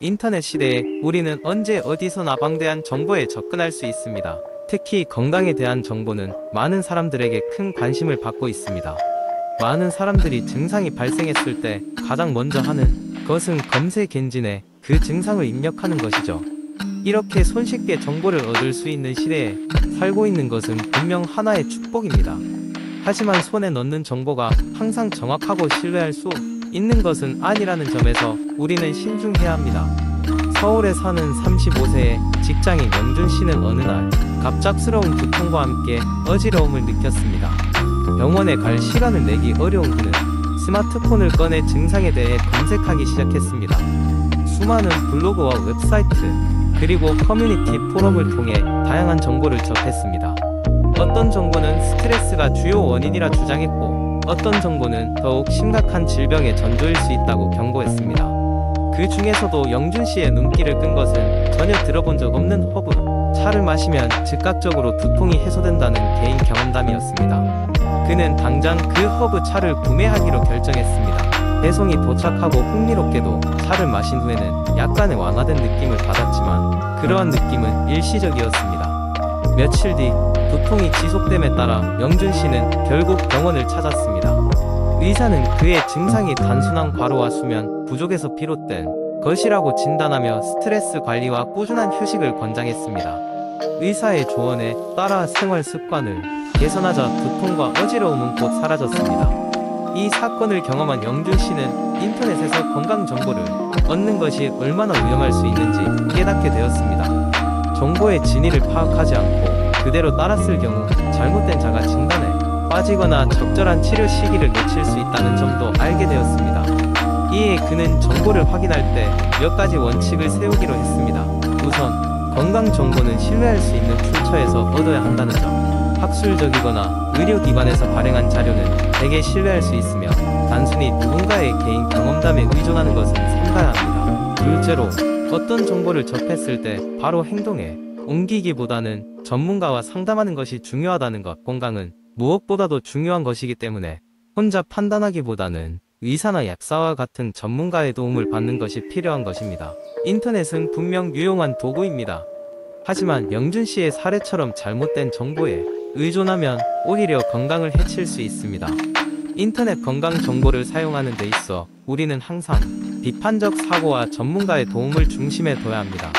인터넷 시대에 우리는 언제 어디서나 방대한 정보에 접근할 수 있습니다. 특히 건강에 대한 정보는 많은 사람들에게 큰 관심을 받고 있습니다. 많은 사람들이 증상이 발생했을 때 가장 먼저 하는 것은 검색 엔진에 그 증상을 입력하는 것이죠. 이렇게 손쉽게 정보를 얻을 수 있는 시대에 살고 있는 것은 분명 하나의 축복입니다. 하지만 손에 넣는 정보가 항상 정확하고 신뢰할 수 있는 것은 아니라는 점에서 우리는 신중해야 합니다. 서울에 사는 35세의 직장인 영준 씨는 어느 날 갑작스러운 두통과 함께 어지러움을 느꼈습니다. 병원에 갈 시간을 내기 어려운 그는 스마트폰을 꺼내 증상에 대해 검색하기 시작했습니다. 수많은 블로그와 웹사이트, 그리고 커뮤니티 포럼을 통해 다양한 정보를 접했습니다. 어떤 정보는 스트레스가 주요 원인이라 주장했고, 어떤 정보는 더욱 심각한 질병의 전조일 수 있다고 경고했습니다. 그 중에서도 영준 씨의 눈길을 끈 것은 전혀 들어본 적 없는 허브, 차를 마시면 즉각적으로 두통이 해소된다는 개인 경험담이었습니다. 그는 당장 그 허브 차를 구매하기로 결정했습니다. 배송이 도착하고 흥미롭게도 차를 마신 후에는 약간의 완화된 느낌을 받았지만 그러한 느낌은 일시적이었습니다. 며칠 뒤 두통이 지속됨에 따라 영준 씨는 결국 병원을 찾았습니다. 의사는 그의 증상이 단순한 과로와 수면 부족에서 비롯된 것이라고 진단하며 스트레스 관리와 꾸준한 휴식을 권장했습니다. 의사의 조언에 따라 생활 습관을 개선하자 두통과 어지러움은 곧 사라졌습니다. 이 사건을 경험한 영준 씨는 인터넷에서 건강 정보를 얻는 것이 얼마나 위험할 수 있는지 깨닫게 되었습니다. 정보의 진위를 파악하지 않고 그대로 따랐을 경우 잘못된 자가 진단에 빠지거나 적절한 치료 시기를 놓칠 수 있다는 점도 알게 되었습니다. 이에 그는 정보를 확인할 때 몇 가지 원칙을 세우기로 했습니다. 우선, 건강 정보는 신뢰할 수 있는 출처에서 얻어야 한다는 점. 학술적이거나 의료기관에서 발행한 자료는 대개 신뢰할 수 있으며 단순히 누군가의 개인 경험담에 의존하는 것은 삼가야 합니다. 둘째로, 어떤 정보를 접했을 때 바로 행동에 옮기기보다는 전문가와 상담하는 것이 중요하다는 것. 건강은 무엇보다도 중요한 것이기 때문에 혼자 판단하기보다는 의사나 약사와 같은 전문가의 도움을 받는 것이 필요한 것입니다. 인터넷은 분명 유용한 도구입니다. 하지만 영준 씨의 사례처럼 잘못된 정보에 의존하면 오히려 건강을 해칠 수 있습니다. 인터넷 건강 정보를 사용하는 데 있어 우리는 항상 비판적 사고와 전문가의 도움을 중심에 둬야 합니다.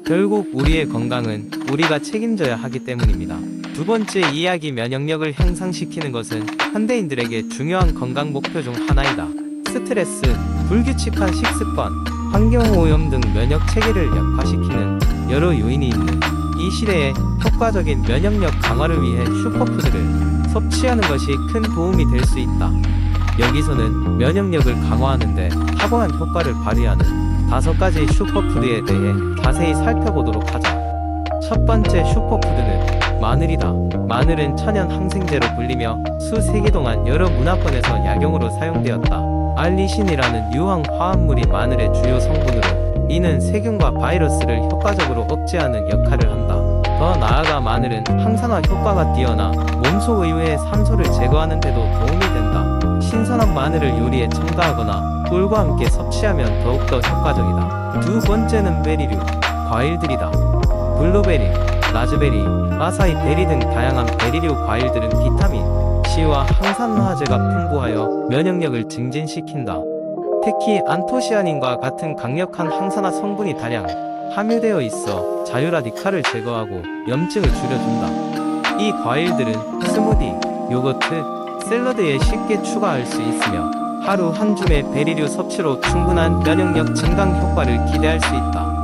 결국 우리의 건강은 우리가 책임져야 하기 때문입니다. 두 번째 이야기, 면역력을 향상시키는 것은 현대인들에게 중요한 건강 목표 중 하나이다. 스트레스, 불규칙한 식습관, 환경오염 등 면역 체계를 약화시키는 여러 요인이 있는 이 시대에 효과적인 면역력 강화를 위해 슈퍼푸드를 섭취하는 것이 큰 도움이 될 수 있다. 여기서는 면역력을 강화하는 데 탁월한 효과를 발휘하는 5가지 슈퍼푸드에 대해 자세히 살펴보도록 하자. 첫 번째 슈퍼푸드는 마늘이다. 마늘은 천연 항생제로 불리며 수세기 동안 여러 문화권에서 약용으로 사용되었다. 알리신이라는 유황 화합물이 마늘의 주요 성분으로 이는 세균과 바이러스를 효과적으로 억제하는 역할을 한다. 더 나아가 마늘은 항산화 효과가 뛰어나 몸속 의외의 산소를 제거하는 데도 도움이 된다. 신선한 마늘을 요리에 첨가하거나 꿀과 함께 섭취하면 더욱더 효과적이다. 두 번째는 베리류, 과일들이다. 블루베리, 라즈베리, 아사이 베리 등 다양한 베리류 과일들은 비타민 C와 항산화제가 풍부하여 면역력을 증진시킨다. 특히 안토시아닌과 같은 강력한 항산화 성분이 다량 함유되어 있어 자유라디칼을 제거하고 염증을 줄여준다. 이 과일들은 스무디, 요거트, 샐러드에 쉽게 추가할 수 있으며 하루 한 줌의 베리류 섭취로 충분한 면역력 증강 효과를 기대할 수 있다.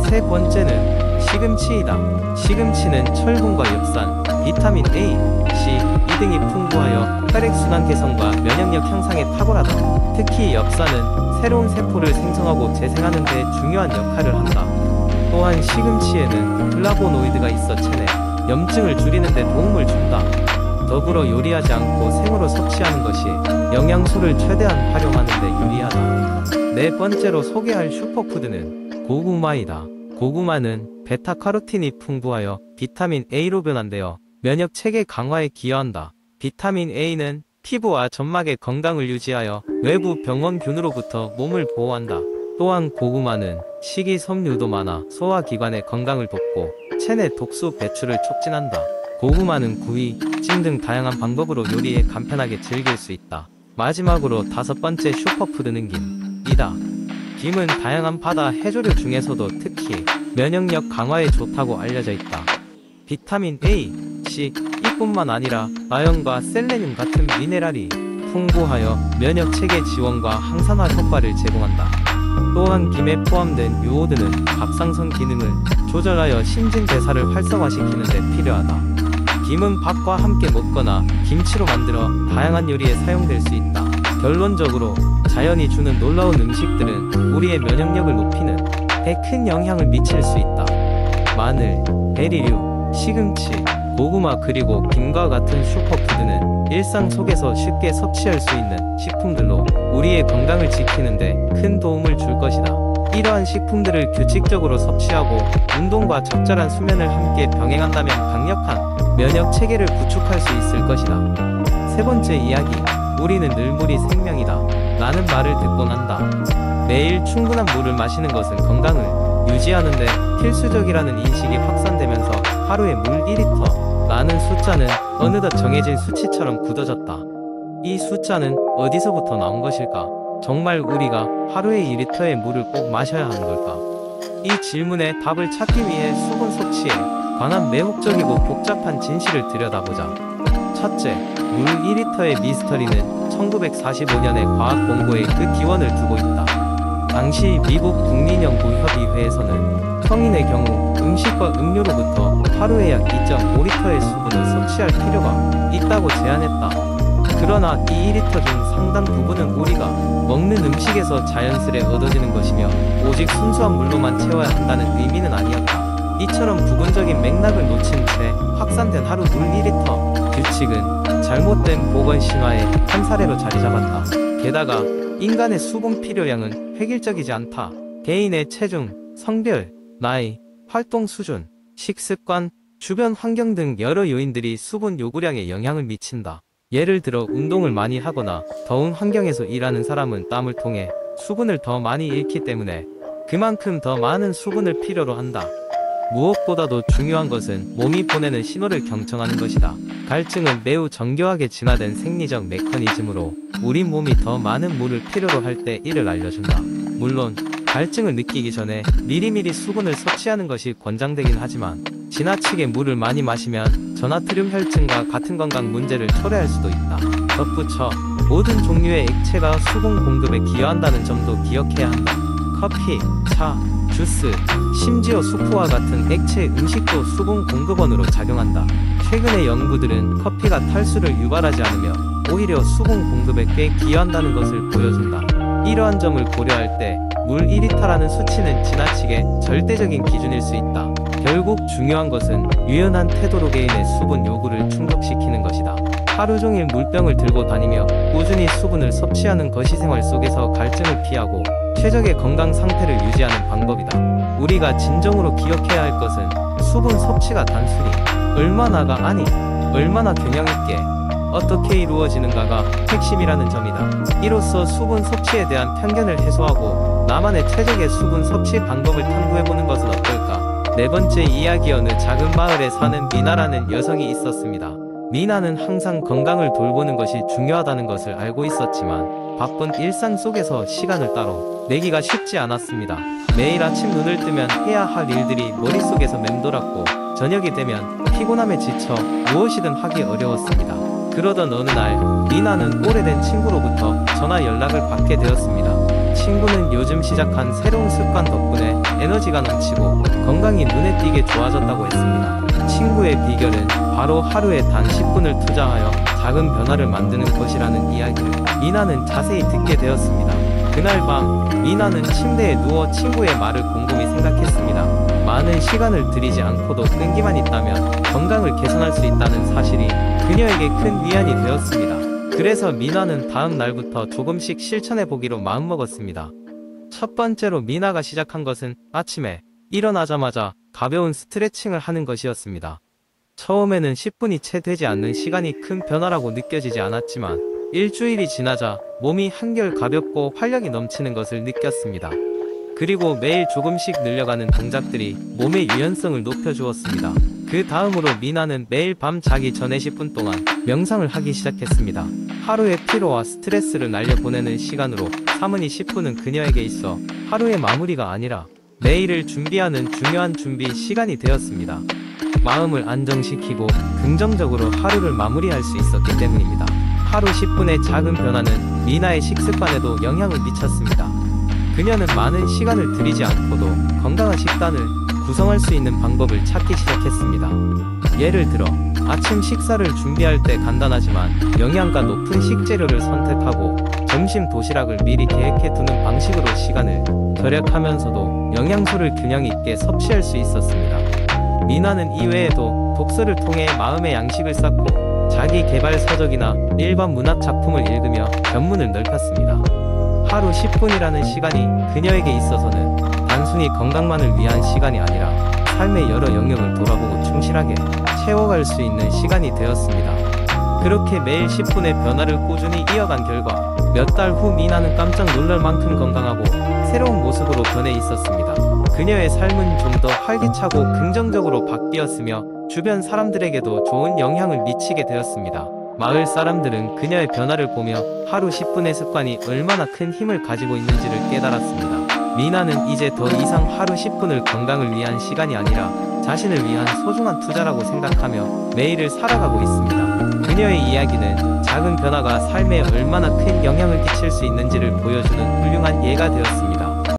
세 번째는 시금치이다. 시금치는 철분과 엽산, 비타민 A, C, E 등이 풍부하여 혈액순환 개선과 면역력 향상에 탁월하다. 특히 엽산은 새로운 세포를 생성하고 재생하는 데 중요한 역할을 한다. 또한 시금치에는 플라보노이드가 있어 체내 염증을 줄이는 데 도움을 준다. 더불어 요리하지 않고 생으로 섭취하는 것이 영양소를 최대한 활용하는 데 유리하다. 네 번째로 소개할 슈퍼푸드는 고구마이다. 고구마는 베타카로틴이 풍부하여 비타민 A로 변환되어 면역 체계 강화에 기여한다. 비타민 A는 피부와 점막의 건강을 유지하여 외부 병원균으로부터 몸을 보호한다. 또한 고구마는 식이섬유도 많아 소화기관의 건강을 돕고 체내 독소 배출을 촉진한다. 고구마는 구이, 찜 등 다양한 방법으로 요리에 간편하게 즐길 수 있다. 마지막으로 5번째 슈퍼푸드는 김이다. 김은 다양한 바다 해조류 중에서도 특히 면역력 강화에 좋다고 알려져 있다. 비타민 A, C, E뿐만 아니라 아연과 셀레늄 같은 미네랄이 풍부하여 면역 체계 지원과 항산화 효과를 제공한다. 또한 김에 포함된 유오드는 갑상선 기능을 조절하여 신진대사를 활성화시키는 데 필요하다. 김은 밥과 함께 먹거나 김치로 만들어 다양한 요리에 사용될 수 있다. 결론적으로 자연이 주는 놀라운 음식들은 우리의 면역력을 높이는 데 큰 영향을 미칠 수 있다. 마늘, 베리류, 시금치, 고구마 그리고 김과 같은 슈퍼푸드는 일상 속에서 쉽게 섭취할 수 있는 식품들로 우리의 건강을 지키는 데 큰 도움을 줄 것이다. 이러한 식품들을 규칙적으로 섭취하고 운동과 적절한 수면을 함께 병행한다면 강력한 면역 체계를 구축할 수 있을 것이다. 세 번째 이야기, 우리는 늘 물이 생명이다. 라는 말을 듣곤 한다. 매일 충분한 물을 마시는 것은 건강을 유지하는데 필수적이라는 인식이 확산되면서 하루에 물 1리터 라는 숫자는 어느덧 정해진 수치처럼 굳어졌다. 이 숫자는 어디서부터 나온 것일까? 정말 우리가 하루에 2리터의 물을 꼭 마셔야 하는 걸까? 이 질문에 답을 찾기 위해 수분 섭취에 관한 매혹적이고 복잡한 진실을 들여다보자. 첫째, 물 2리터의 미스터리는 1945년의 과학 공고에 그 기원을 두고 있다. 당시 미국 국민연구협의회에서는 성인의 경우 음식과 음료로부터 하루에 약 2.5리터의 수분을 섭취할 필요가 있다고 제안했다. 그러나 이 2리터 중 상당 부분은 우리가 먹는 음식에서 자연스레 얻어지는 것이며 오직 순수한 물로만 채워야 한다는 의미는 아니었다. 이처럼 부분적인 맥락을 놓친 채 확산된 하루 물 2리터 규칙은 잘못된 보건 신화의 한 사례로 자리 잡았다. 게다가 인간의 수분 필요량은 획일적이지 않다. 개인의 체중, 성별, 나이, 활동 수준, 식습관, 주변 환경 등 여러 요인들이 수분 요구량에 영향을 미친다. 예를 들어 운동을 많이 하거나 더운 환경에서 일하는 사람은 땀을 통해 수분을 더 많이 잃기 때문에 그만큼 더 많은 수분을 필요로 한다. 무엇보다도 중요한 것은 몸이 보내는 신호를 경청하는 것이다. 갈증은 매우 정교하게 진화된 생리적 메커니즘으로 우리 몸이 더 많은 물을 필요로 할 때 이를 알려준다. 물론 갈증을 느끼기 전에 미리미리 수분을 섭취하는 것이 권장되긴 하지만 지나치게 물을 많이 마시면 저나트륨 혈증과 같은 건강 문제를 초래할 수도 있다. 덧붙여 모든 종류의 액체가 수분 공급에 기여한다는 점도 기억해야 한다. 커피, 차, 주스, 심지어 수프와 같은 액체 음식도 수분 공급원으로 작용한다. 최근의 연구들은 커피가 탈수를 유발하지 않으며 오히려 수분 공급에 꽤 기여한다는 것을 보여준다. 이러한 점을 고려할 때 물 2리터라는 수치는 지나치게 절대적인 기준일 수 있다. 결국 중요한 것은 유연한 태도로 개인의 수분 요구를 충족시키는 것이다. 하루 종일 물병을 들고 다니며 꾸준히 수분을 섭취하는 것이 생활 속에서 갈증을 피하고 최적의 건강 상태를 유지하는 방법이다. 우리가 진정으로 기억해야 할 것은 수분 섭취가 단순히 얼마나가 아니 얼마나 균형있게 어떻게 이루어지는가가 핵심이라는 점이다. 이로써 수분 섭취에 대한 편견을 해소하고 나만의 최적의 수분 섭취 방법을 탐구해보는 것은 어떨까? 네 번째 이야기, 어느 작은 마을에 사는 미나라는 여성이 있었습니다. 미나는 항상 건강을 돌보는 것이 중요하다는 것을 알고 있었지만 바쁜 일상 속에서 시간을 따로 내기가 쉽지 않았습니다. 매일 아침 눈을 뜨면 해야 할 일들이 머릿속에서 맴돌았고 저녁이 되면 피곤함에 지쳐 무엇이든 하기 어려웠습니다. 그러던 어느 날 미나는 오래된 친구로부터 전화 연락을 받게 되었습니다. 친구는 요즘 시작한 새로운 습관 덕분에 에너지가 넘치고 건강이 눈에 띄게 좋아졌다고 했습니다. 친구의 비결은 바로 하루에 단 10분을 투자하여 작은 변화를 만드는 것이라는 이야기를 미나는 자세히 듣게 되었습니다. 그날 밤 미나는 침대에 누워 친구의 말을 곰곰이 생각했습니다. 많은 시간을 들이지 않고도 끈기만 있다면 건강을 개선할 수 있다는 사실이 그녀에게 큰 위안이 되었습니다. 그래서 미나는 다음 날부터 조금씩 실천해 보기로 마음먹었습니다. 첫 번째로 미나가 시작한 것은 아침에 일어나자마자 가벼운 스트레칭을 하는 것이었습니다. 처음에는 10분이 채 되지 않는 시간이 큰 변화라고 느껴지지 않았지만 일주일이 지나자 몸이 한결 가볍고 활력이 넘치는 것을 느꼈습니다. 그리고 매일 조금씩 늘려가는 동작들이 몸의 유연성을 높여주었습니다. 그 다음으로 미나는 매일 밤 자기 전에 10분 동안 명상을 하기 시작했습니다. 하루의 피로와 스트레스를 날려보내는 시간으로 삼은이 10분은 그녀에게 있어 하루의 마무리가 아니라 내일을 준비하는 중요한 준비 시간이 되었습니다. 마음을 안정시키고 긍정적으로 하루를 마무리할 수 있었기 때문입니다. 하루 10분의 작은 변화는 미나의 식습관에도 영향을 미쳤습니다. 그녀는 많은 시간을 들이지 않고도 건강한 식단을 구성할 수 있는 방법을 찾기 시작했습니다. 예를 들어 아침 식사를 준비할 때 간단하지만 영양가 높은 식재료를 선택하고 점심 도시락을 미리 계획해 두는 방식으로 시간을 절약하면서도 영양소를 균형 있게 섭취할 수 있었습니다. 미나는 이외에도 독서를 통해 마음의 양식을 쌓고 자기 개발 서적이나 일반 문학 작품을 읽으며 견문을 넓혔습니다. 하루 10분이라는 시간이 그녀에게 있어서는 단순히 건강만을 위한 시간이 아니라 삶의 여러 영역을 돌아보고 충실하게 채워갈 수 있는 시간이 되었습니다. 그렇게 매일 10분의 변화를 꾸준히 이어간 결과 몇 달 후 미나는 깜짝 놀랄 만큼 건강하고 새로운 모습으로 변해 있었습니다. 그녀의 삶은 좀 더 활기차고 긍정적으로 바뀌었으며 주변 사람들에게도 좋은 영향을 미치게 되었습니다. 마을 사람들은 그녀의 변화를 보며 하루 10분의 습관이 얼마나 큰 힘을 가지고 있는지를 깨달았습니다. 미나는 이제 더 이상 하루 10분을 건강을 위한 시간이 아니라 자신을 위한 소중한 투자라고 생각하며 매일을 살아가고 있습니다. 그녀의 이야기는 작은 변화가 삶에 얼마나 큰 영향을 끼칠 수 있는지를 보여주는 훌륭한 예가 되었습니다.